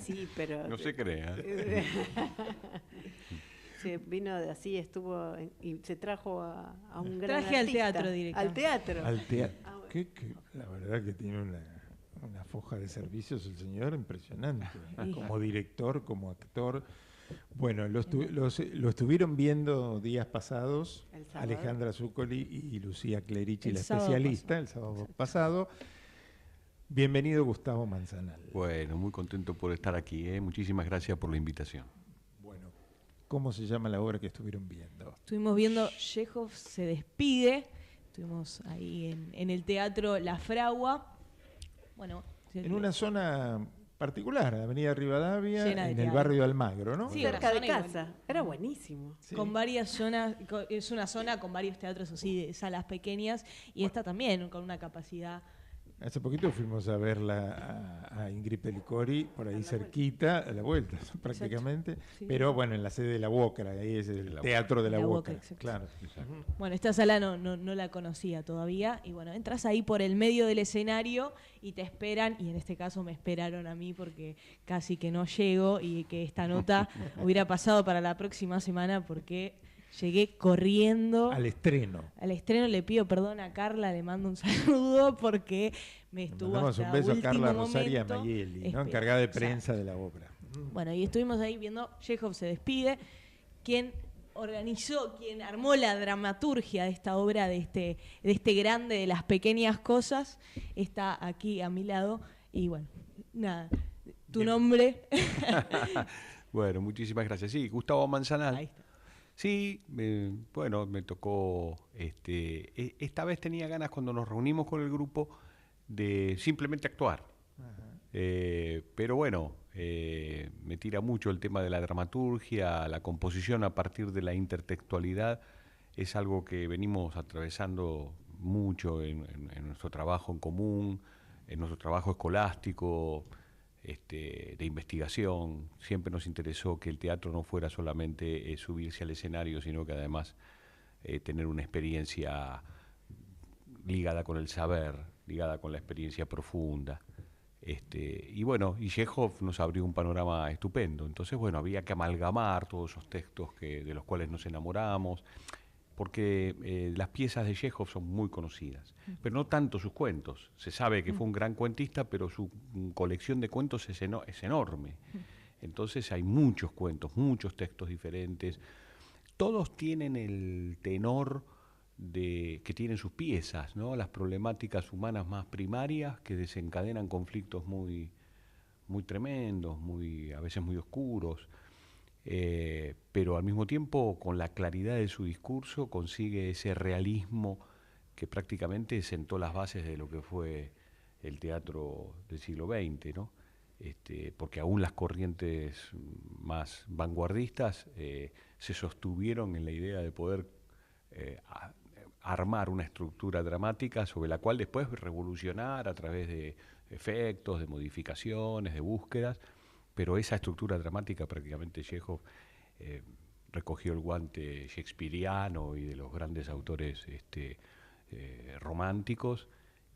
Sí, pero... No se crea. Se vino de así, estuvo y se trajo a un gran Traje al artista. teatro directamente. Al teatro. Al teatro. Ah, bueno. La verdad que tiene una foja de servicios el señor impresionante. Sí. Como director, como actor. Bueno, lo estuvieron viendo días pasados El sábado. Alejandra Zuccoli y Lucía Clerici, El la sábado especialista, pasado. el sábado pasado. Bienvenido, Gustavo Manzanal. Bueno, muy contento por estar aquí, ¿eh? Muchísimas gracias por la invitación. Bueno, ¿cómo se llama la obra que estuvieron viendo? Estuvimos viendo Chekhov se despide. Estuvimos ahí en el teatro La Fragua. Bueno, En una zona particular, Avenida Rivadavia, Llena de en el teatro. barrio de Almagro, ¿no? Sí, Cerca de una zona casa. Era buenísimo. Sí. con varias zonas, es una zona con varios teatros así de salas pequeñas y esta también con una capacidad. Hace poquito fuimos a verla a Ingrid Pellicori, por ahí cerquita, a la vuelta prácticamente, Sí. pero bueno, en la sede de la Bócara, ahí es el La teatro de la La Bócara, Bócara, exacto. claro. Bueno, esta sala no la conocía todavía y bueno, entras ahí por el medio del escenario y te esperan y en este caso me esperaron a mí porque casi que no llego y que esta nota hubiera pasado para la próxima semana porque llegué corriendo. Al estreno. Al estreno le pido perdón a Carla, le mando un saludo porque me Le estuvo mandamos hasta un beso a último Carla Rosaria momento Mayeli, ¿no? esperando. Encargada de prensa de la obra. Bueno, y estuvimos ahí viendo Chekhov se despide, quien organizó, quien armó la dramaturgia de esta obra, de este grande de las pequeñas cosas, está aquí a mi lado. Y bueno, nada, tu Bien. nombre. Bueno, muchísimas gracias. Sí, Gustavo Manzanal. Ahí está. Sí, bueno, me tocó, esta vez tenía ganas cuando nos reunimos con el grupo de simplemente actuar. Pero bueno, me tira mucho el tema de la dramaturgia, la composición a partir de la intertextualidad, es algo que venimos atravesando mucho en nuestro trabajo en común, en nuestro trabajo escolástico, de investigación. Siempre nos interesó que el teatro no fuera solamente subirse al escenario, sino que además tener una experiencia ligada con el saber, ligada con la experiencia profunda. Y bueno, y Chekhov nos abrió un panorama estupendo. Entonces, bueno, había que amalgamar todos esos textos de los cuales nos enamoramos, porque las piezas de Chekhov son muy conocidas, pero no tanto sus cuentos. Se sabe que fue un gran cuentista, pero su colección de cuentos es enorme. Entonces hay muchos cuentos, muchos textos diferentes. Todos tienen el tenor que tienen sus piezas, ¿no? Las problemáticas humanas más primarias que desencadenan conflictos muy, muy tremendos, a veces muy oscuros. Pero al mismo tiempo, con la claridad de su discurso, consigue ese realismo que prácticamente sentó las bases de lo que fue el teatro del siglo XX, ¿no? Porque aún las corrientes más vanguardistas se sostuvieron en la idea de poder armar una estructura dramática sobre la cual después revolucionar a través de efectos, de modificaciones, de búsquedas. Pero esa estructura dramática prácticamente Chekhov recogió el guante shakespeariano y de los grandes autores románticos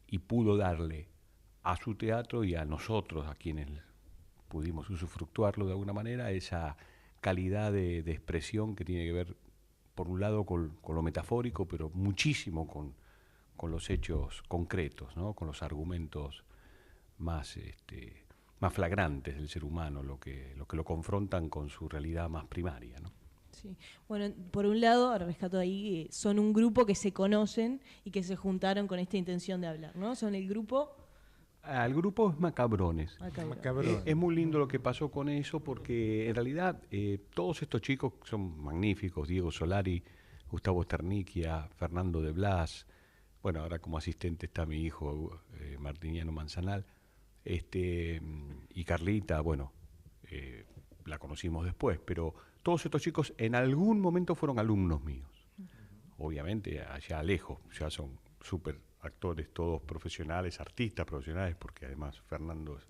y pudo darle a su teatro y a nosotros, a quienes pudimos usufructuarlo de alguna manera, esa calidad de expresión que tiene que ver, por un lado, con lo metafórico, pero muchísimo con los hechos concretos, ¿no? Con los argumentos más flagrantes del ser humano, lo que lo confrontan con su realidad más primaria, ¿no? Sí. Bueno, por un lado, rescato ahí, son un grupo que se conocen y que se juntaron con esta intención de hablar, ¿no? Son el grupo... El grupo es Macabrones. Macabrón. Es muy lindo lo que pasó con eso porque en realidad todos estos chicos son magníficos, Diego Solari, Gustavo Sternicchia, Fernando de Blas, bueno, ahora como asistente está mi hijo Martiniano Manzanal, y Carlita, bueno, la conocimos después, pero todos estos chicos en algún momento fueron alumnos míos. Obviamente allá lejos, ya son súper actores todos profesionales, artistas profesionales, porque además Fernando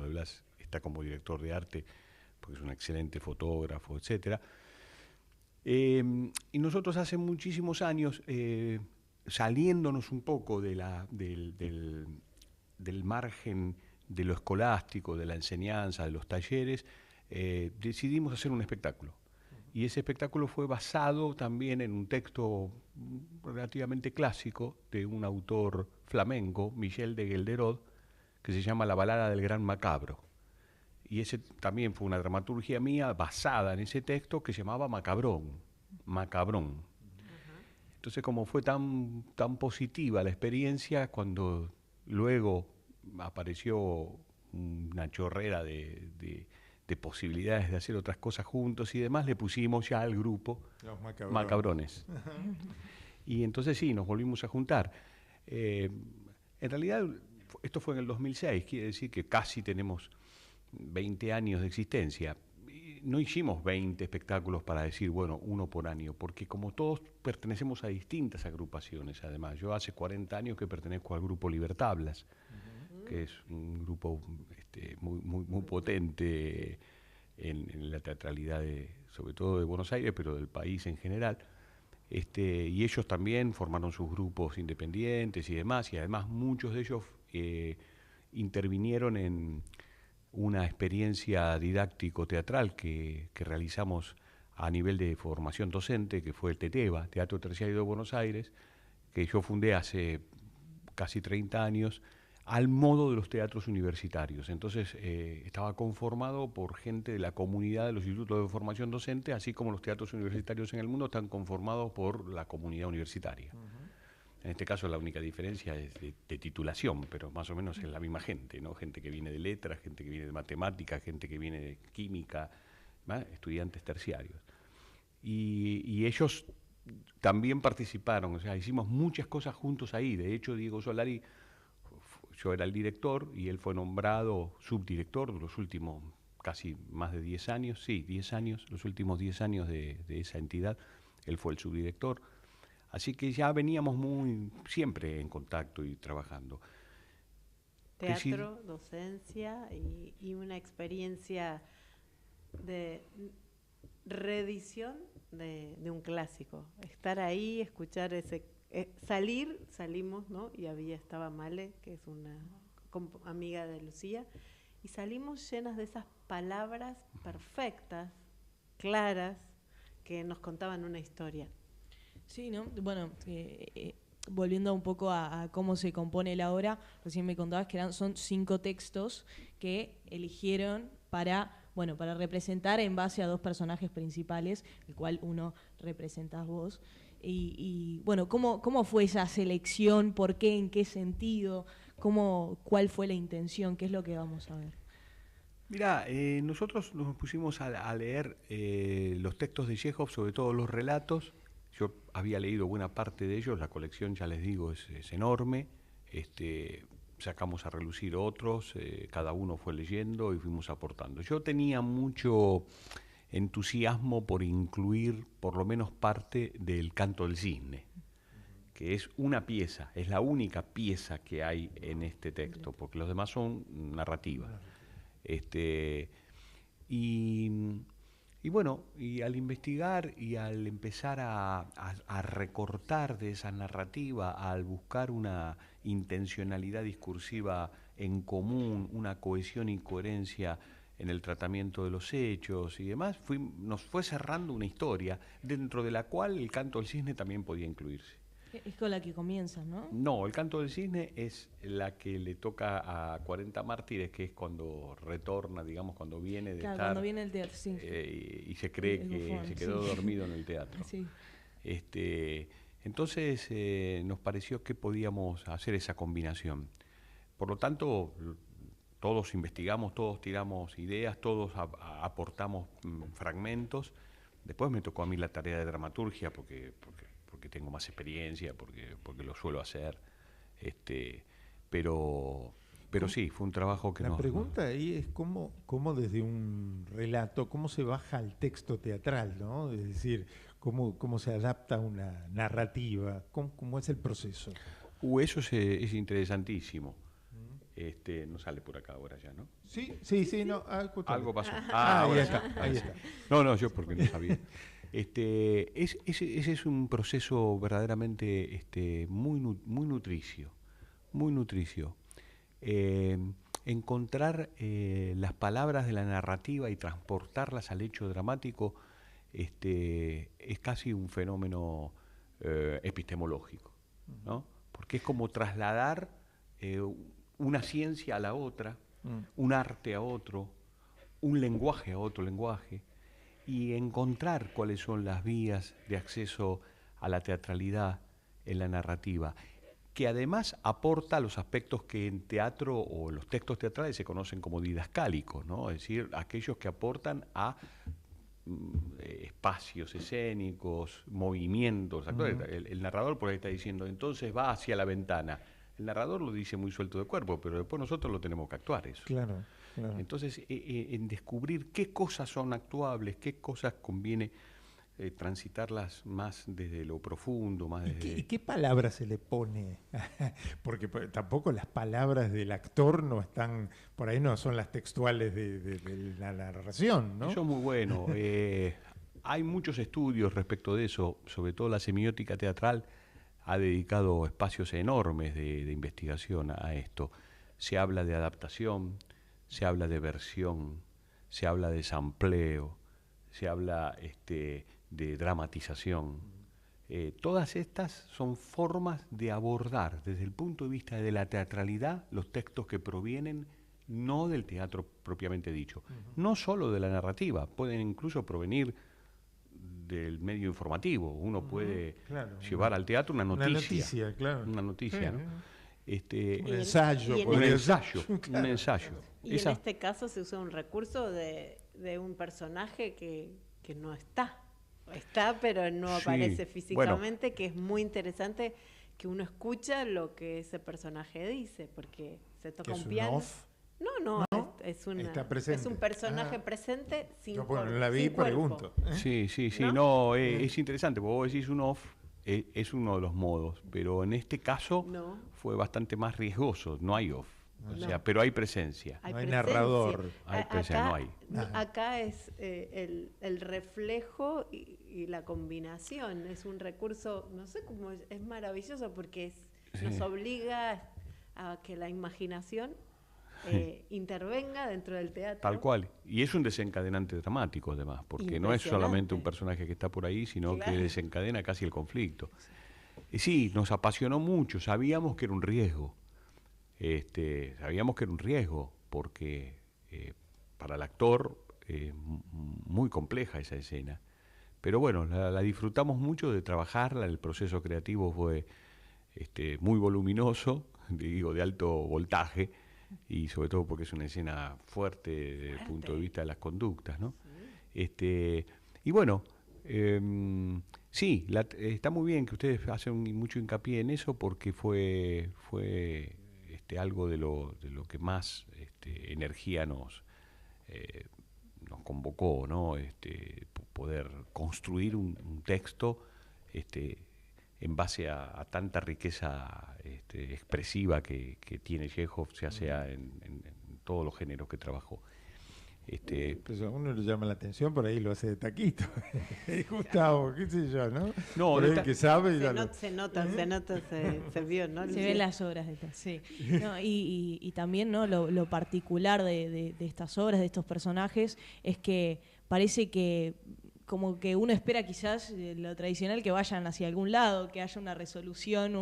de Blas está como director de arte, porque es un excelente fotógrafo, etcétera. Y nosotros hace muchísimos años, saliéndonos un poco del margen de lo escolástico, de la enseñanza, de los talleres, decidimos hacer un espectáculo. Y ese espectáculo fue basado también en un texto relativamente clásico de un autor flamenco, Michel de Gelderod, que se llama La balada del gran macabro. Y ese también fue una dramaturgia mía basada en ese texto que se llamaba Macabrón. Entonces, como fue tan positiva la experiencia, cuando luego apareció una chorrera de posibilidades de hacer otras cosas juntos y demás, le pusimos ya al grupo Los Macabrones. Y entonces sí, nos volvimos a juntar. En realidad, esto fue en el 2006, quiere decir que casi tenemos 20 años de existencia. Y no hicimos 20 espectáculos para decir, bueno, uno por año, porque como todos pertenecemos a distintas agrupaciones, además. Yo hace 40 años que pertenezco al grupo Libertablas, que es un grupo muy potente en la teatralidad, sobre todo de Buenos Aires, pero del país en general. Y ellos también formaron sus grupos independientes y demás, y además muchos de ellos intervinieron en una experiencia didáctico-teatral que realizamos a nivel de formación docente, que fue el TETEBA, Teatro Terciario de Buenos Aires, que yo fundé hace casi 30 años, al modo de los teatros universitarios. Entonces estaba conformado por gente de la comunidad de los institutos de formación docente, así como los teatros universitarios en el mundo están conformados por la comunidad universitaria. En este caso la única diferencia es de titulación, pero más o menos es la misma gente, ¿no? Gente que viene de letras, gente que viene de matemáticas, gente que viene de química, ¿no? Estudiantes terciarios. Y ellos también participaron, o sea, hicimos muchas cosas juntos ahí. De hecho, Diego Solari, yo era el director y él fue nombrado subdirector de los últimos casi más de 10 años, sí, 10 años, los últimos 10 años de esa entidad, él fue el subdirector. Así que ya veníamos siempre en contacto y trabajando. Teatro, docencia y una experiencia de reedición de un clásico. Estar ahí, escuchar ese... salimos, ¿no? Y estaba Male, que es una amiga de Lucía, y salimos llenas de esas palabras perfectas, claras, que nos contaban una historia. Sí, ¿no? Bueno, volviendo un poco a cómo se compone la obra, recién me contabas que son 5 textos que eligieron para representar en base a 2 personajes principales, el cual uno representás vos. Y bueno, ¿cómo fue esa selección? ¿Por qué? ¿En qué sentido? ¿Cuál fue la intención? ¿Qué es lo que vamos a ver? Mirá, nosotros nos pusimos a leer los textos de Chekhov, sobre todo los relatos. Yo había leído buena parte de ellos, la colección, ya les digo, es enorme. Sacamos a relucir otros, cada uno fue leyendo y fuimos aportando. Yo tenía mucho entusiasmo por incluir por lo menos parte del Canto del Cisne, que es una pieza, es la única pieza que hay en este texto, porque los demás son narrativas. Y bueno, y al investigar y al empezar a recortar de esa narrativa, al buscar una intencionalidad discursiva en común, una cohesión y coherencia en el tratamiento de los hechos y demás, nos fue cerrando una historia dentro de la cual el Canto del Cisne también podía incluirse. Es con la que comienza, ¿no? No, el Canto del Cisne es la que le toca a 40 mártires, que es cuando retorna, digamos, cuando viene de estar... cuando viene el teatro, sí. Y se cree que bufón, se quedó dormido en el teatro. Sí. Entonces nos pareció que podíamos hacer esa combinación. Por lo tanto, todos investigamos, todos tiramos ideas, todos aportamos fragmentos. Después me tocó a mí la tarea de dramaturgia porque tengo más experiencia, porque lo suelo hacer, pero sí, fue un trabajo que La pregunta ahí es cómo desde un relato, cómo se baja al texto teatral, ¿no? Es decir, cómo se adapta una narrativa, cómo es el proceso. Eso es interesantísimo. No sale por acá ahora ya, ¿no? Sí, no. Algo pasó. Ahí está. No, yo porque no sabía. Ese es un proceso verdaderamente muy nutricio, muy nutricio. encontrar las palabras de la narrativa y transportarlas al hecho dramático es casi un fenómeno epistemológico, ¿no? Porque es como trasladar una ciencia a la otra, un arte a otro, un lenguaje a otro lenguaje, y encontrar cuáles son las vías de acceso a la teatralidad en la narrativa, que además aporta los aspectos que en teatro o los textos teatrales se conocen como didascálicos, ¿no? Es decir, aquellos que aportan a espacios escénicos, movimientos. El narrador por ahí está diciendo, entonces va hacia la ventana. El narrador lo dice muy suelto de cuerpo, pero después nosotros lo tenemos que actuar eso. Claro, claro. Entonces, en descubrir qué cosas son actuables, qué cosas conviene transitarlas más desde lo profundo, más desde... ¿Y qué palabra se le pone? Porque tampoco las palabras del actor no están, por ahí no son las textuales de la narración, ¿no? Eso es muy bueno. Hay muchos estudios respecto de eso, sobre todo la semiótica teatral ha dedicado espacios enormes de investigación a esto. Se habla de adaptación, se habla de versión, se habla de sampleo, se habla de dramatización. Todas estas son formas de abordar desde el punto de vista de la teatralidad los textos que provienen no del teatro propiamente dicho, no solo de la narrativa, pueden incluso provenir del medio informativo. Uno puede llevar al teatro una noticia, claro. Una noticia, ¿no? Un ensayo. Un ensayo. Y en este caso se usa un recurso de un personaje que no está. Está, pero no aparece físicamente, que es muy interesante que uno escucha lo que ese personaje dice, porque se toca un piano. No, es un personaje presente sin cuerpo. No la vi, pregunto. Sí, no, es interesante, porque vos decís un off, es uno de los modos, pero en este caso fue bastante más riesgoso, no hay off. O sea, pero hay presencia. No hay narrador. Hay presencia, no hay. Acá es el reflejo y la combinación. Es un recurso, no sé cómo es maravilloso porque nos obliga a que la imaginación intervenga dentro del teatro. Tal cual. Y es un desencadenante dramático, además, porque no es solamente un personaje que está por ahí, sino que desencadena casi el conflicto. Y sí, nos apasionó mucho. Sabíamos que era un riesgo. Porque para el actor muy compleja esa escena, pero bueno, la disfrutamos mucho de trabajarla. El proceso creativo fue muy voluminoso, digo, de alto voltaje, y sobre todo porque es una escena fuerte desde el punto de vista de las conductas, ¿no? Y bueno, sí, está muy bien que ustedes hacen mucho hincapié en eso, porque fue algo de lo que más energía nos convocó, ¿no? Poder construir un texto en base a tanta riqueza expresiva que tiene Chekhov, ya sea en todos los géneros que trabajó. Pues a uno le llama la atención, por ahí lo hace de taquito. Gustavo, qué sé yo, ¿no? No, por el que sabe. Se nota, se vio, ¿no? Se ven las obras de estas, sí. No, y también, ¿no? Lo particular de estas obras, de estos personajes, es que parece que como que uno espera quizás lo tradicional, que vayan hacia algún lado, que haya una resolución,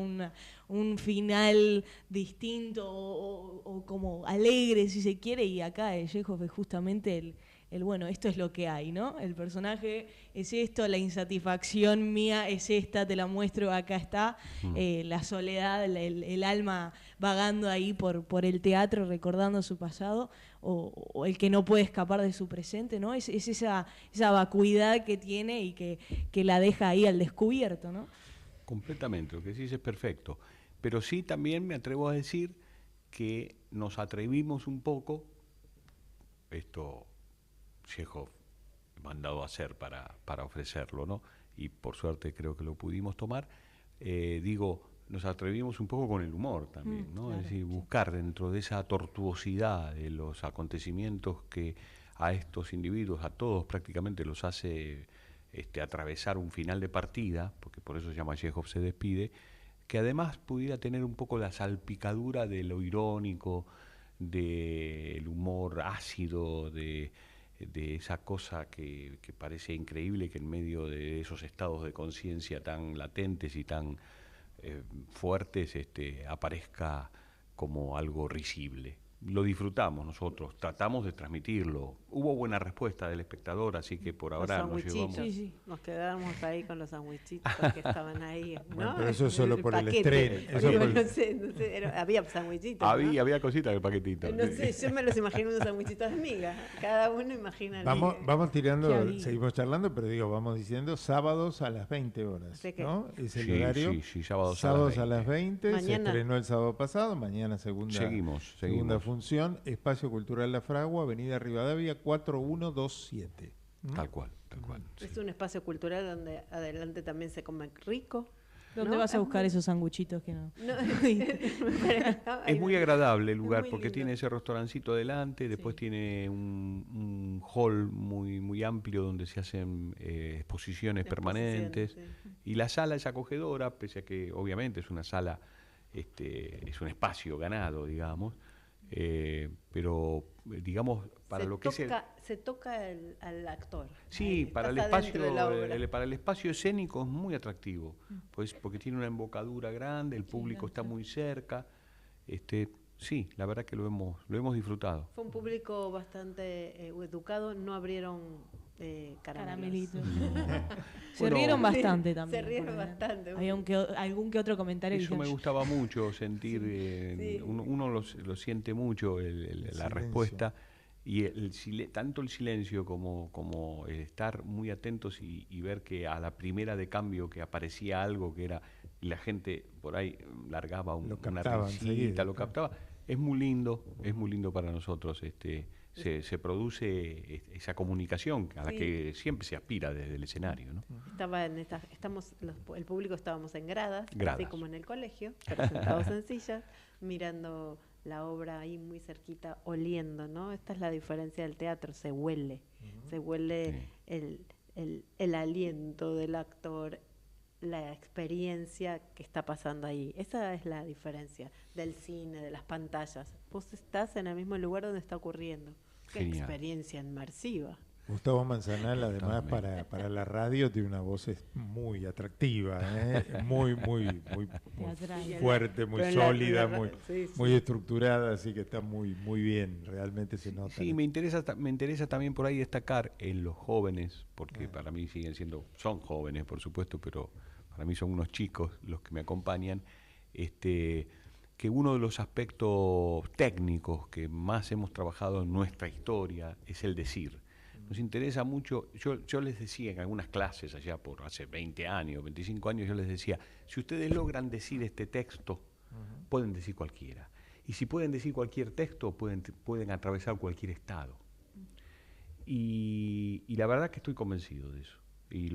un final distinto o como alegre si se quiere, y acá Chekhov es justamente el bueno, esto es lo que hay, ¿no? El personaje es esto, la insatisfacción mía es esta, te la muestro, acá está, la soledad, el alma vagando ahí por el teatro, recordando su pasado, o el que no puede escapar de su presente, ¿no? Es esa vacuidad que tiene y que la deja ahí al descubierto, ¿no? Completamente, lo que decís es perfecto. Pero sí también me atrevo a decir que nos atrevimos un poco, esto Chekhov mandado a hacer para ofrecerlo, ¿no? Y por suerte creo que lo pudimos tomar. Nos atrevimos un poco con el humor también, ¿no? Claro, es decir, buscar dentro de esa tortuosidad de los acontecimientos que a estos individuos, a todos prácticamente los hace atravesar un final de partida, porque por eso se llama Chekhov se despide, que además pudiera tener un poco la salpicadura de lo irónico, del humor ácido, de esa cosa que parece increíble que en medio de esos estados de conciencia tan latentes y tan fuertes aparezca como algo risible. Lo disfrutamos nosotros, tratamos de transmitirlo. Hubo buena respuesta del espectador, así que por ahora nos llevamos. Sí. Nos quedamos ahí con los sandwichitos que estaban ahí, ¿no? Bueno, pero eso es solo por el paquete. estreno. No sé, había sandwichitos, ¿no? Había cositas en el paquetito. No sé, yo me los imagino unos sandwichitos de miga. Cada uno imagina. Vamos tirando, seguimos charlando, pero digo, vamos diciendo sábados a las 20 horas, ¿no? Es el horario. Sí, sábados a las 20. Mañana. Se estrenó el sábado pasado, mañana segunda función, Espacio Cultural La Fragua, Avenida Rivadavia 4127. Tal cual. Es un espacio cultural donde adelante también se come rico. ¿Dónde vas a buscar esos sanguchitos que no? Es muy agradable el lugar porque tiene ese restaurancito adelante, después tiene un hall muy amplio donde se hacen exposiciones permanentes y la sala es acogedora, pese a que obviamente es una sala, es un espacio ganado, digamos. Pero digamos para lo que se toca al actor. Sí, ahí, para el espacio escénico es muy atractivo, pues porque tiene una embocadura grande, el público está muy cerca. Sí, la verdad que lo hemos disfrutado. Fue un público bastante educado, no abrieron caramelitos. Se rieron bastante también. Se rieron bastante. Hay algún que otro comentario. Eso me gustaba mucho, sentir, uno lo siente mucho, la respuesta, y tanto el silencio como el estar muy atentos y ver que a la primera de cambio que aparecía algo que era, la gente por ahí largaba una risita, lo captaba. Es muy lindo para nosotros. Se produce esa comunicación a la que siempre se aspira desde el escenario, ¿no? El público estábamos en gradas, así como en el colegio, pero sentados en sillas, mirando la obra ahí muy cerquita, oliendo, ¿no? Esta es la diferencia del teatro, se huele el aliento del actor, la experiencia que está pasando ahí. Esa es la diferencia del cine, de las pantallas. Vos estás en el mismo lugar donde está ocurriendo. Qué Genial. Experiencia inmersiva. Gustavo Manzanal, además, para la radio tiene una voz muy atractiva, muy fuerte, muy sólida, muy estructurada, así que está muy bien, realmente se nota. Sí, me interesa también por ahí destacar en los jóvenes, porque para mí son jóvenes, por supuesto, pero para mí son unos chicos los que me acompañan, que uno de los aspectos técnicos que más hemos trabajado en nuestra historia es el decir. Nos interesa mucho, yo les decía en algunas clases allá por hace 20 años, 25 años, yo les decía, si ustedes logran decir este texto, pueden decir cualquiera. Y si pueden decir cualquier texto, pueden atravesar cualquier estado. Y la verdad que estoy convencido de eso. Y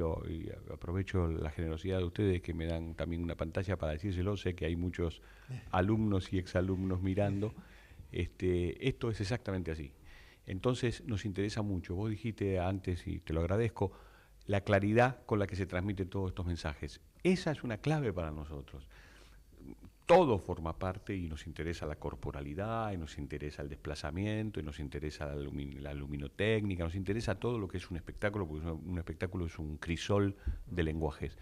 aprovecho la generosidad de ustedes que me dan también una pantalla para decírselo. Sé que hay muchos alumnos y exalumnos mirando. Esto es exactamente así. Entonces nos interesa mucho. Vos dijiste antes, y te lo agradezco, la claridad con la que se transmiten todos estos mensajes. Esa es una clave para nosotros. Todo forma parte y nos interesa la corporalidad, y nos interesa el desplazamiento, y nos interesa la luminotécnica, nos interesa todo lo que es un espectáculo, porque un espectáculo es un crisol de lenguajes.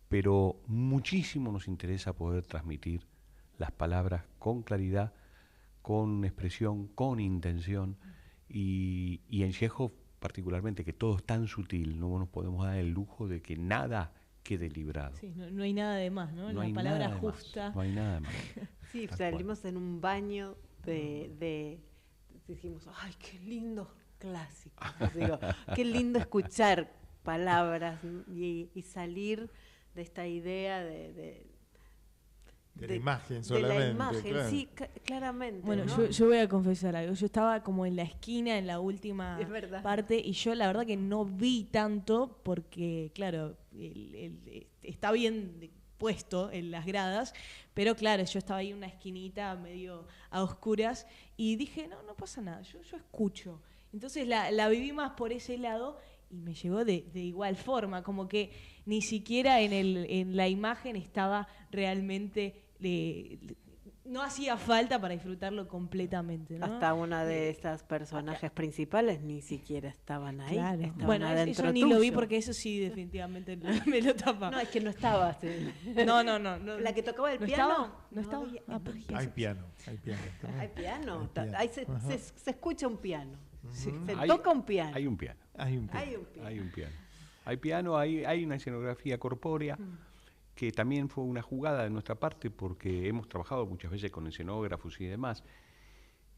Pero muchísimo nos interesa poder transmitir las palabras con claridad, con expresión, con intención, y en Chekhov particularmente, que todo es tan sutil, no nos podemos dar el lujo de que nada quede librado. Sí, no hay nada de más, ¿no? La palabra justa. No hay nada de más. Sí, salimos en un baño dijimos, ay, qué lindo clásico. Digo, qué lindo escuchar palabras y salir de esta idea de la imagen solamente. De la imagen, claro. Sí, claramente. Bueno, ¿no? yo voy a confesar algo. Yo estaba como en la esquina, en la última parte, y yo la verdad que no vi tanto porque, claro, está bien puesto en las gradas, pero claro, yo estaba ahí en una esquinita medio a oscuras y dije, no pasa nada, yo escucho. Entonces la viví más por ese lado y me llegó de igual forma, como que ni siquiera en la imagen estaba realmente no hacía falta para disfrutarlo completamente, ¿no? Hasta una de esas personajes principales ni siquiera estaban ahí. Claro. Estaban Bueno, adentro eso ni lo vi tuyo. porque eso sí definitivamente me lo tapa. No, es que no estabas. No. La que tocaba el ¿No piano. estaba? ¿No estaba? había- Ah, pues, Hay piano, hay piano. también. Hay piano. Hay piano. Ahí se, Ajá. se escucha un piano. Se Hay- toca un piano. Hay un piano. Hay un piano. Hay un piano. Hay un piano. Hay piano, hay una escenografía corpórea que también fue una jugada de nuestra parte porque hemos trabajado muchas veces con escenógrafos y demás.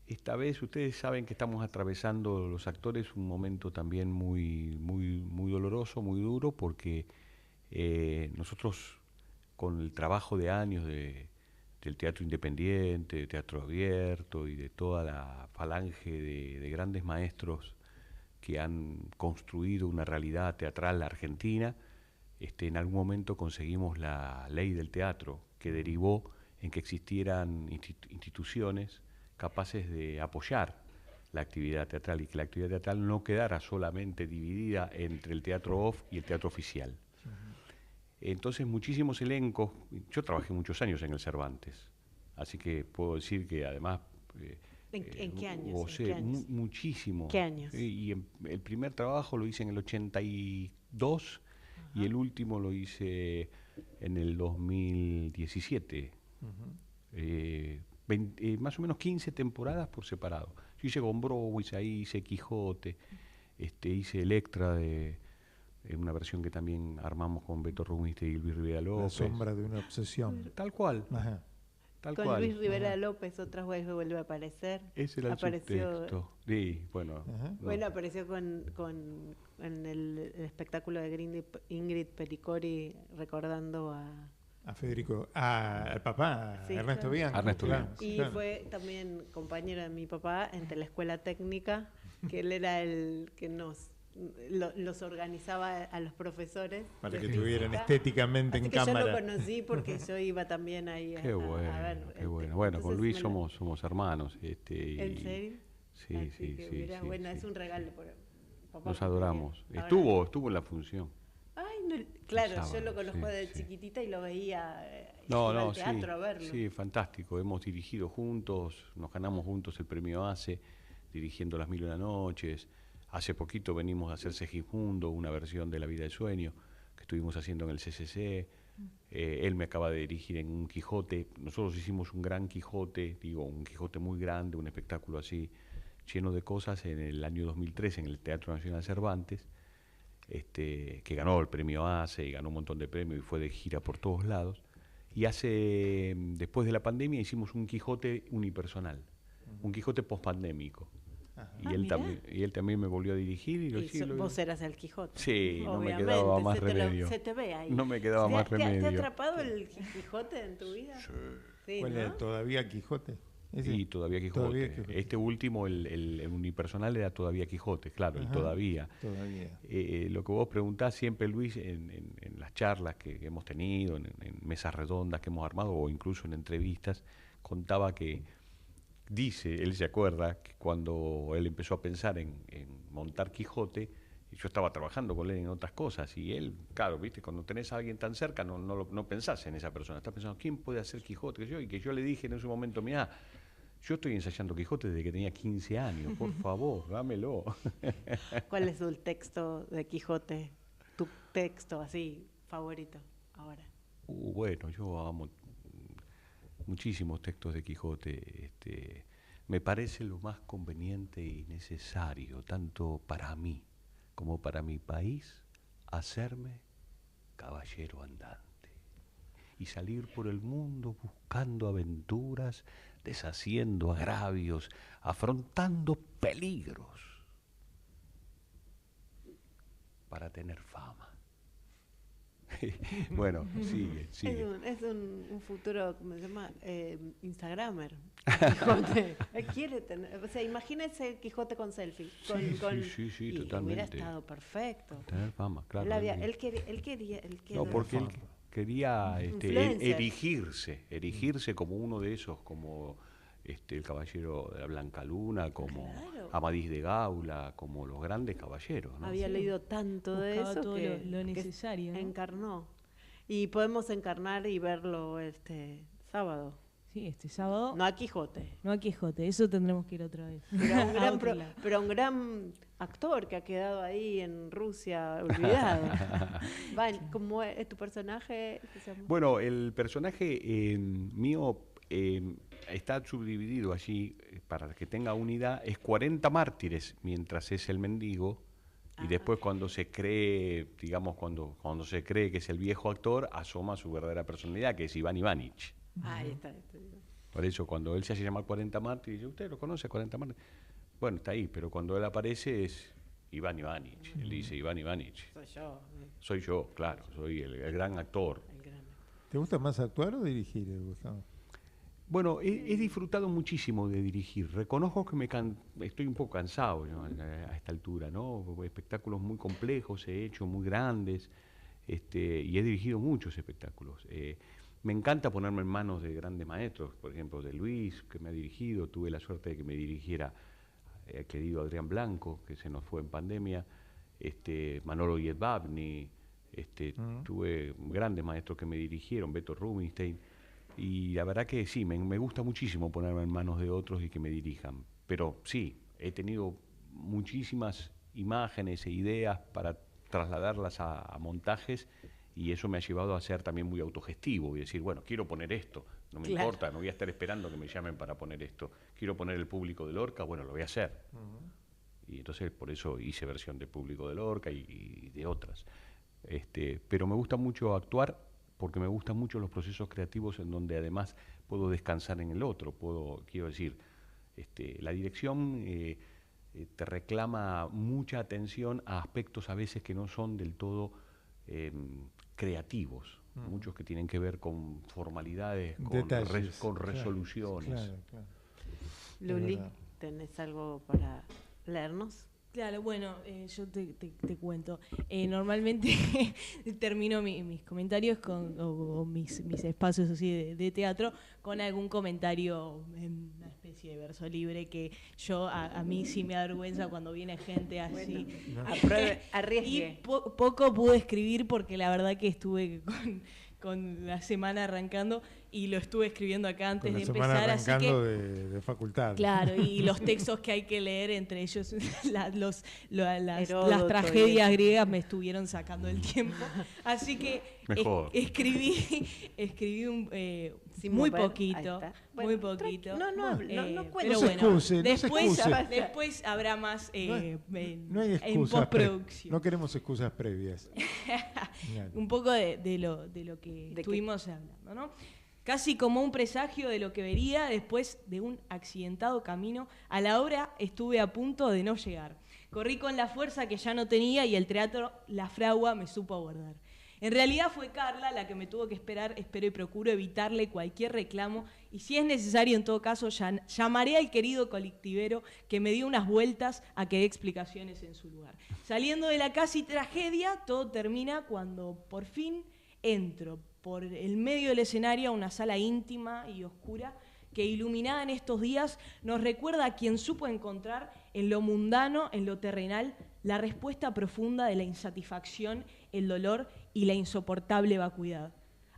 Esta vez ustedes saben que estamos atravesando los actores un momento también muy doloroso, muy duro, porque nosotros con el trabajo de años del teatro independiente, de teatro abierto y de toda la falange de grandes maestros que han construido una realidad teatral argentina, en algún momento conseguimos la ley del teatro, que derivó en que existieran instituciones capaces de apoyar la actividad teatral y que la actividad teatral no quedara solamente dividida entre el teatro off y el teatro oficial. Entonces muchísimos elencos, yo trabajé muchos años en el Cervantes, así que puedo decir que además... ¿En qué años? gocé ¿En qué años? muchísimo. ¿Qué años? Y el primer trabajo lo hice en el 82 y el último lo hice en el 2017. Más o menos 15 temporadas por separado. Yo hice Gombrowicz, ahí hice Quijote, hice Electra, una versión que también armamos con Beto Rumiste y Luis Rivera La López. sombra de una obsesión. Tal cual, Ajá. tal Con cual. Luis Rivera López otra vez vuelve a aparecer. Ese era el subtexto. Sí, bueno. Ajá. no. Bueno, apareció en el espectáculo de Ingrid Pericori recordando A Federico, al papá, Sí, Ernesto claro. Bianco. Ernesto Bianco. Y claro. fue también compañero de mi papá entre la escuela técnica, que él era el que los organizaba a los profesores. Para de que física. tuvieran estéticamente Así en que cámara. yo lo conocí porque yo iba también ahí Qué bueno, a ver. qué bueno. Bueno, con Entonces Luis me lo- somos hermanos. ¿En serio? Sí, Así sí, que sí, mira, sí, bueno, sí. es un regalo. Papá Nos cumplía. adoramos. Ahora- Estuvo en la función. Ay, no, claro, yo sábado, lo conozco sí, de sí. chiquitita y lo veía. No, iba no, al teatro a verlo. sí, fantástico. Hemos dirigido juntos, nos ganamos juntos el premio ACE, dirigiendo Las Mil y Una Noches. Hace poquito venimos a hacer Segismundo, una versión de La Vida de Sueño, que estuvimos haciendo en el CCC. Él me acaba de dirigir en un Quijote. Nosotros hicimos un gran Quijote, un Quijote muy grande, un espectáculo así, lleno de cosas, en el año 2003 en el Teatro Nacional Cervantes, que ganó el premio ACE y ganó un montón de premios y fue de gira por todos lados. Y después de la pandemia, hicimos un Quijote unipersonal, un Quijote pospandémico. Y él también me volvió a dirigir. Vos eras el Quijote. Sí, no me Obviamente, quedaba más se te remedio. se te ve ahí. No me quedaba más ¿Te ha remedio. atrapado el Quijote en tu vida? Sí, ¿Cuál ¿no? era? ¿Todavía Quijote? Ese. Y todavía Quijote. Todavía Quijote. Este último, el unipersonal, era todavía Quijote, claro, el Ajá. todavía. Todavía. Lo que vos preguntás siempre, Luis, en las charlas que hemos tenido, en mesas redondas que hemos armado o incluso en entrevistas, contaba que él se acuerda que cuando él empezó a pensar en montar Quijote, yo estaba trabajando con él en otras cosas y él, claro, viste, cuando tenés a alguien tan cerca no pensás en esa persona, estás pensando, ¿quién puede hacer Quijote? Y que yo le dije en ese momento, mirá, yo estoy ensayando Quijote desde que tenía 15 años, por favor, dámelo. ¿Cuál es el texto de Quijote? Tu texto así favorito ahora. Bueno, yo amo muchísimos textos de Quijote. Me parece lo más conveniente y necesario, tanto para mí como para mi país, hacerme caballero andante y salir por el mundo buscando aventuras, deshaciendo agravios, afrontando peligros para tener fama. Bueno, sigue. Es un futuro, ¿cómo se llama? Instagramer. Quijote. Él quiere tener, o sea, imagínese el Quijote con selfie. Sí, y totalmente. hubiera estado perfecto. Tener fama, claro. Él quería. No, porque él quería Influencer. erigirse como uno de esos, como el caballero de la Blanca Luna, como Claro. Amadís de Gaula, como los grandes caballeros, ¿no? Había leído tanto de Buscaba eso todo que lo necesario, ¿no? encarnó. Y podemos encarnar y verlo este sábado. Sí, este sábado. No a Quijote. No a Quijote, eso tendremos que ir otra vez. Pero a un gran actor que ha quedado ahí en Rusia olvidado. ¿Cómo es tu personaje? Bueno, el personaje mío está subdividido allí, para que tenga unidad, es 40 mártires, mientras es el mendigo. Y después cuando se cree, digamos, cuando se cree que es el viejo actor, asoma su verdadera personalidad, que es Iván Ivanich. Ahí está. Por eso cuando él se hace llamar 40 mártires, dice, ¿usted lo conoce, 40 mártires? Bueno, está ahí, pero cuando él aparece es Iván Ivanich. Él dice, Iván Ivanich. Soy yo, claro, soy el gran actor. ¿Te gusta más actuar o dirigir, Gustavo? Bueno, he disfrutado muchísimo de dirigir. Reconozco que estoy un poco cansado, ¿no? A esta altura, ¿no? Espectáculos muy complejos he hecho, muy grandes, y he dirigido muchos espectáculos. Me encanta ponerme en manos de grandes maestros, por ejemplo, de Luis, que me ha dirigido. Tuve la suerte de que me dirigiera el querido Adrián Blanco, que se nos fue en pandemia, Manolo Yedvabny, tuve grandes maestros que me dirigieron, Beto Rubinstein. Y la verdad que sí, me gusta muchísimo ponerme en manos de otros y que me dirijan. Pero sí, he tenido muchísimas imágenes e ideas para trasladarlas a montajes, y eso me ha llevado a ser también muy autogestivo y decir, bueno, quiero poner esto, no me importa, no voy a estar esperando que me llamen para poner esto. Quiero poner el Público de Lorca, bueno, lo voy a hacer. Y entonces por eso hice versión de Público de Lorca y de otras. Pero me gusta mucho actuar, porque me gustan mucho los procesos creativos en donde además puedo descansar en el otro. Quiero decir, la dirección te reclama mucha atención a aspectos a veces que no son del todo creativos, muchos que tienen que ver con formalidades, con resoluciones. Claro. Luli, ¿tenés algo para leernos? Claro, bueno, yo te cuento. Normalmente termino mis comentarios o mis espacios así de teatro con algún comentario en una especie de verso libre que a mí sí me da vergüenza cuando viene gente así. Bueno, arriesgue. Y poco pude escribir porque la verdad que estuve con la semana arrancando y lo estuve escribiendo acá antes de empezar, así que de facultad. Claro, y los textos que hay que leer, entre ellos las tragedias griegas, me estuvieron sacando el tiempo, así que escribí muy poquito, bueno, muy poquito. No pero bueno, después habrá más no hay en postproducción. No queremos excusas previas. Un poco de lo que estuvimos hablando, ¿no? Casi como un presagio de lo que vería después de un accidentado camino, a la obra estuve a punto de no llegar. Corrí con la fuerza que ya no tenía y el teatro La Fragua me supo abordar. En realidad fue Carla la que me tuvo que esperar, espero y procuro evitarle cualquier reclamo y si es necesario en todo caso llamaré al querido colectivero que me dio unas vueltas a que dé explicaciones en su lugar. Saliendo de la casi tragedia, todo termina cuando por fin entro por el medio del escenario a una sala íntima y oscura que iluminada en estos días nos recuerda a quien supo encontrar en lo mundano, en lo terrenal, la respuesta profunda de la insatisfacción, el dolor y la insoportable vacuidad.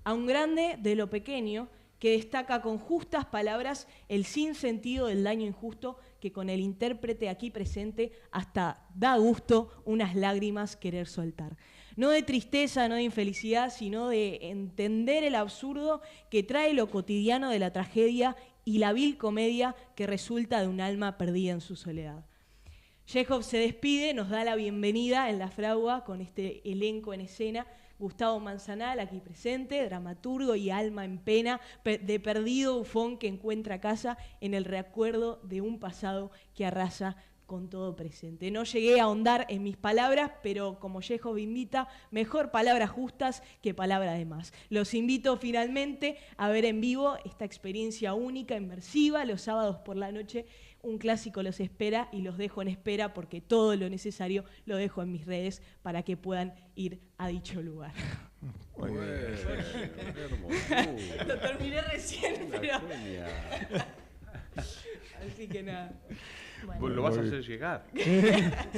A un grande de lo pequeño que destaca con justas palabras el sinsentido del daño injusto que con el intérprete aquí presente hasta da gusto unas lágrimas querer soltar. No de tristeza, no de infelicidad, sino de entender el absurdo que trae lo cotidiano de la tragedia y la vil comedia que resulta de un alma perdida en su soledad. Chekhov se despide, nos da la bienvenida en La Fragua con este elenco en escena. Gustavo Manzanal, aquí presente, dramaturgo y alma en pena, de perdido bufón que encuentra casa en el recuerdo de un pasado que arrasa con todo presente. No llegué a ahondar en mis palabras, pero como Chekhov invita, mejor palabras justas que palabras de más. Los invito finalmente a ver en vivo esta experiencia única, inmersiva, los sábados por la noche. Un clásico los espera y los dejo en espera porque todo lo necesario lo dejo en mis redes para que puedan ir a dicho lugar. Muy bien. Lo terminé recién, pero... Así que nada. Bueno. Lo vas a hacer llegar.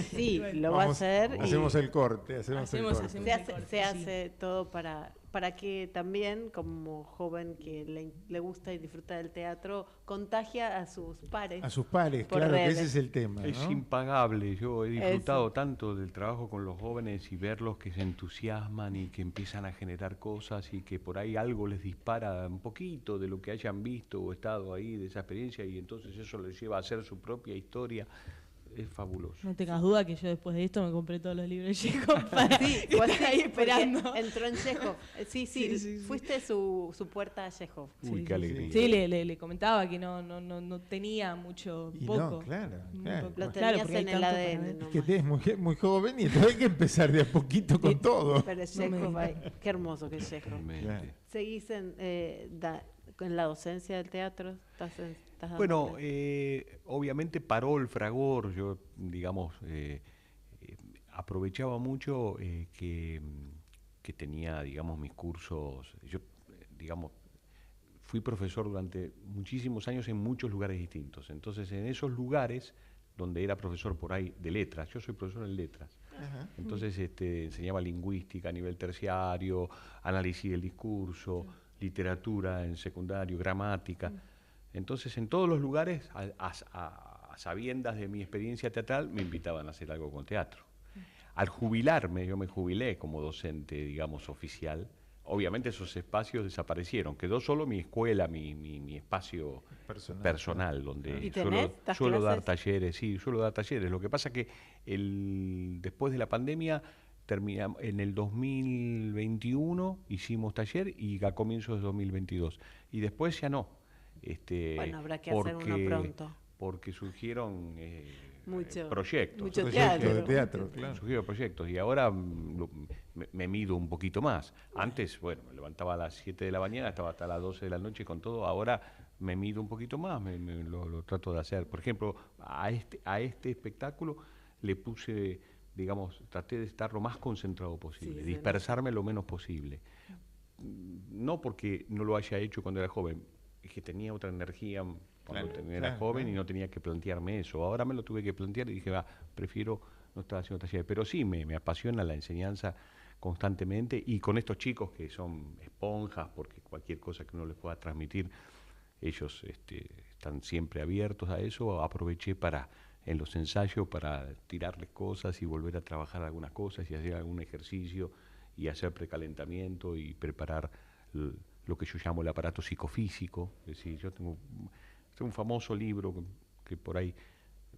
Sí, lo va a hacer. Hacemos el corte. Se hace todo para para que también, como joven que le gusta y disfruta del teatro, contagia a sus pares. A sus pares, por claro, que redes. ese es el tema, Es ¿no? impagable. Yo he disfrutado Eso. tanto del trabajo con los jóvenes y verlos que se entusiasman y que empiezan a generar cosas y que por ahí algo les dispara un poquito de lo que hayan visto o estado ahí, de esa experiencia, y entonces eso les lleva a hacer su propia historia. Es fabuloso. No tengas duda que yo después de esto me compré todos los libros de Chekhov para Sí, estar ahí porque esperando. entró en Chekhov. Sí, Sí, sí, sí. fuiste su puerta a Chekhov. Uy, Sí, qué sí, alegría. Sí, le comentaba que no tenía mucho, Y poco. no, claro, Muy claro. poco. Lo Claro, tenías porque hay en el tanto para ADN, ver. ¿no? Que te es muy joven y entonces hay que empezar de a poquito con todo. Pero Chekhov, qué hermoso que es Chekhov. Realmente. Claro. ¿Seguís en la docencia del teatro? ¿Estás dando Bueno, clases? obviamente paró el fragor. Yo, digamos, aprovechaba mucho que tenía, digamos, mis cursos. Yo, digamos, fui profesor durante muchísimos años en muchos lugares distintos. Entonces, en esos lugares donde era profesor por ahí de letras, yo soy profesor en letras. Ajá. Entonces enseñaba lingüística a nivel terciario, análisis del discurso, literatura en secundario, gramática. Entonces en todos los lugares, a sabiendas de mi experiencia teatral, me invitaban a hacer algo con teatro. Al jubilarme, yo me jubilé como docente, digamos, oficial. Obviamente esos espacios desaparecieron, quedó solo mi escuela, mi espacio personal donde ¿Y tenés? ¿Das suelo dar clases? talleres, sí, suelo dar talleres. Lo que pasa que después de la pandemia, en el 2021 hicimos taller y a comienzos de 2022. Y después ya no. Bueno, habrá que hacer uno pronto. Porque surgieron Mucho proyectos. mucho Proyecto de teatro. teatro, claro. Surgieron proyectos y ahora me mido un poquito más. Antes, bueno, me levantaba a las 7 de la mañana, estaba hasta las 12 de la noche con todo. Ahora me mido un poquito más, lo trato de hacer. Por ejemplo, a este espectáculo le puse, digamos, traté de estar lo más concentrado posible, Sí, se dispersarme lo menos posible. No porque no lo haya hecho cuando era joven, es que tenía otra energía cuando era joven y no tenía que plantearme eso. Ahora me lo tuve que plantear y dije, prefiero no estar haciendo talleres. Pero sí, me apasiona la enseñanza constantemente y con estos chicos que son esponjas, porque cualquier cosa que uno les pueda transmitir, ellos están siempre abiertos a eso. Aproveché en los ensayos para tirarles cosas y volver a trabajar algunas cosas y hacer algún ejercicio y hacer precalentamiento y preparar lo que yo llamo el aparato psicofísico. Es decir, yo tengo un famoso libro que por ahí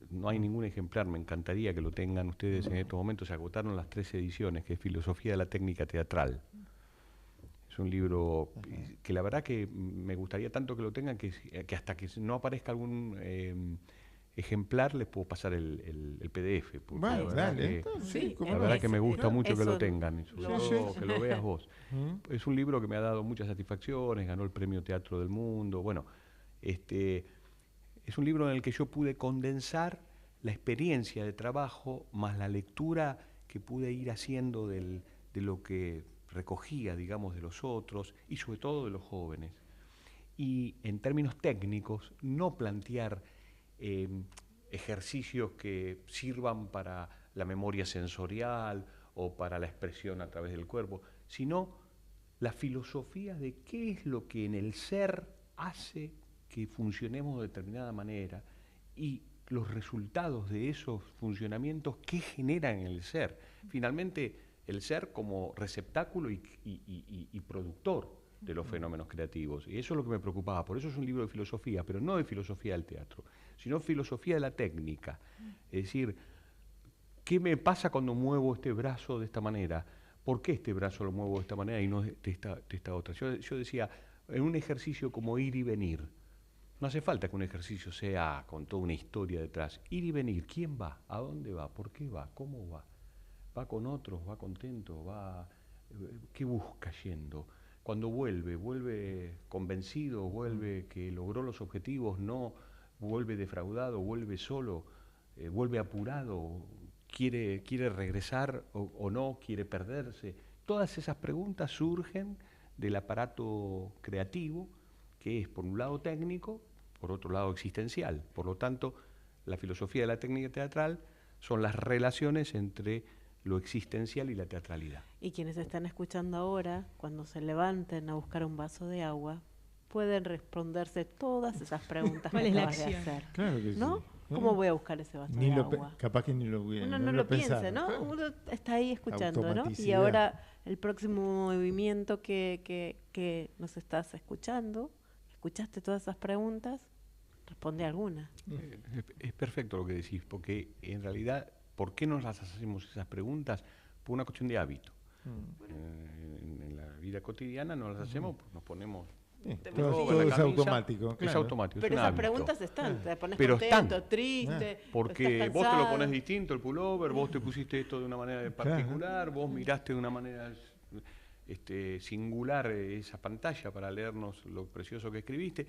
no hay ningún ejemplar, me encantaría que lo tengan ustedes en estos momentos. Se agotaron las 3 ediciones, que es Filosofía de la Técnica Teatral. Es un libro que la verdad que me gustaría tanto que lo tengan que hasta que no aparezca algún ejemplar les puedo pasar el PDF. Bueno, dale. Sí, La verdad que me gusta mucho que lo eso tengan, sobre todo que lo veas vos. Es un libro que me ha dado muchas satisfacciones, ganó el Premio Teatro del Mundo. Bueno, es un libro en el que yo pude condensar la experiencia de trabajo más la lectura que pude ir haciendo de lo que recogía, digamos, de los otros y sobre todo de los jóvenes. Y en términos técnicos, no plantear ejercicios que sirvan para la memoria sensorial o para la expresión a través del cuerpo, sino la filosofía de qué es lo que en el ser hace que funcionemos de determinada manera y los resultados de esos funcionamientos que generan en el ser. Finalmente, el ser como receptáculo y productor de los fenómenos creativos. Y eso es lo que me preocupaba. Por eso es un libro de filosofía, pero no de filosofía del teatro, sino filosofía de la técnica. Es decir, ¿qué me pasa cuando muevo este brazo de esta manera? ¿Por qué este brazo lo muevo de esta manera y no de esta otra? Yo decía, en un ejercicio como ir y venir, no hace falta que un ejercicio sea con toda una historia detrás. Ir y venir, ¿quién va? ¿A dónde va? ¿Por qué va? ¿Cómo va? ¿Va con otros? ¿Va contento? ¿Qué busca yendo? Cuando vuelve convencido, vuelve que logró los objetivos, no vuelve defraudado, vuelve solo, vuelve apurado, quiere regresar o no, quiere perderse. Todas esas preguntas surgen del aparato creativo, que es por un lado técnico, por otro lado existencial. Por lo tanto, la filosofía de la técnica teatral son las relaciones entre lo existencial y la teatralidad. Y quienes están escuchando ahora, cuando se levanten a buscar un vaso de agua, pueden responderse todas esas preguntas ¿Cuál que es la acabas de acción? hacer. Claro que ¿No? sí. ¿Cómo voy a buscar ese vaso de agua? Capaz que ni lo hubiera. Uno no lo piensa, pensaba. ¿no? Claro. Uno está ahí escuchando, ¿no? Y Automaticidad. ahora el próximo movimiento que nos estás escuchando, escuchaste todas esas preguntas, responde alguna. Es perfecto lo que decís, porque en realidad, ¿por qué nos las hacemos esas preguntas? Por una cuestión de hábito. En la vida cotidiana no las hacemos, pues nos ponemos... Todo es automático. Es Claro. automático. Pero es un esas hábito. preguntas están, te pones Pero contento, están. triste, Porque estás vos te lo cansado. pones distinto, el pullover, vos te pusiste esto de una manera particular, vos miraste de una manera singular esa pantalla para leernos lo precioso que escribiste,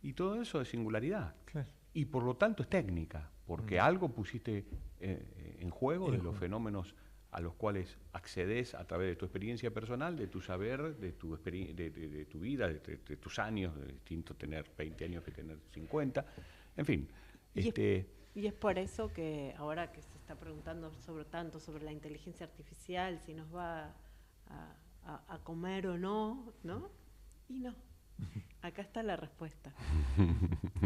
y todo eso es singularidad. Claro. Y por lo tanto es técnica, porque algo pusiste en juego de los fenómenos a los cuales accedes a través de tu experiencia personal, de tu saber, de tu vida, de tus años, de distinto tener 20 años que tener 50, en fin. Y es por eso que ahora que se está preguntando tanto sobre la inteligencia artificial, si nos va a comer o no, ¿no? Y no. Acá está la respuesta.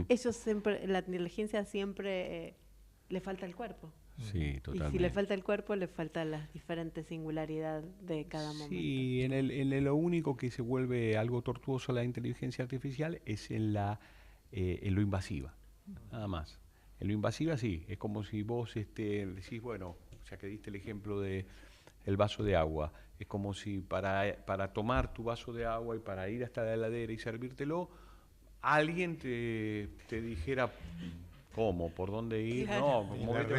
Ellos siempre, la inteligencia siempre le falta el cuerpo. Sí, totalmente. Y si le falta el cuerpo, le faltan las diferentes singularidades de cada momento. Sí, lo único que se vuelve algo tortuoso la inteligencia artificial es en lo invasiva, nada más. En lo invasiva sí, es como si vos decís, bueno, ya que diste el ejemplo de el vaso de agua, es como si para tomar tu vaso de agua y para ir hasta la heladera y servírtelo, alguien te dijera cómo, por dónde ir, Claro. no, como La Bueno,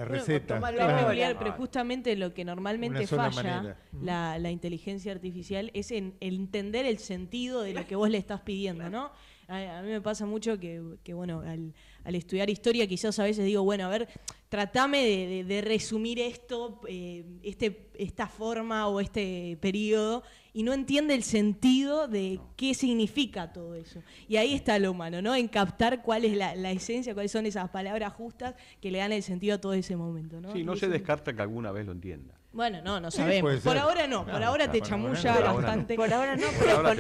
receta. tómalo Pero, ahora. peculiar, pero justamente lo que normalmente Una sola falla manera. la inteligencia artificial es en entender el sentido de lo que vos le estás pidiendo, ¿no? A mí me pasa mucho que bueno, al estudiar historia quizás a veces digo, bueno, a ver, tratame de resumir esto, esta forma o este periodo, y no entiende el sentido de qué significa todo eso. Y ahí está lo humano, ¿no? En captar cuál es la esencia, cuáles son esas palabras justas que le dan el sentido a todo ese momento, ¿no? Sí, no Y se eso- descarta que alguna vez lo entienda. Bueno, no Sí, sabemos. puede Por ser. ahora no, por ahora te por chamulla ahora no. bastante. Por ahora no, Por pero ahora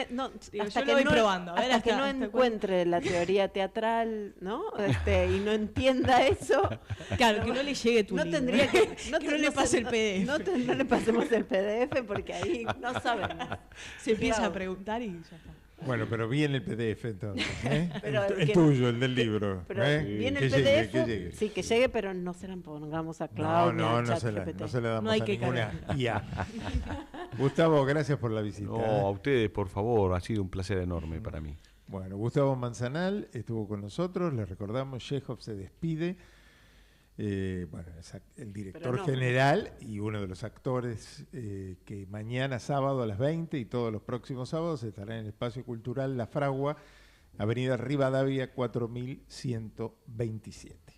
te no, Digo, hasta yo que lo voy no, probando, a ver hasta que no hasta encuentre la teoría teatral, ¿no? Y no entienda eso, Claro, que no le llegue tu no libro. tendría que no le pase el PDF. No le pasemos el PDF porque ahí no sabemos. Se empieza Claro. a preguntar y ya está. Bueno, pero viene el PDF entonces. ¿eh? Pero el que- tuyo, el del libro. Pero ¿eh? viene Que el llegue, PDF, que llegue. sí, que llegue, pero no se la pongamos a No, Cloud ni a no se la ChatGPT. damos No hay a que ninguna cargar. IA. Gustavo, gracias por la visita. No, a ustedes, por favor, ha sido un placer enorme para mí. Bueno, Gustavo Manzanal estuvo con nosotros, le recordamos, Chekhov se despide. Bueno, es el director Pero no. general y uno de los actores que mañana sábado a las 20 y todos los próximos sábados estará en el Espacio Cultural La Fragua, Avenida Rivadavia 4127.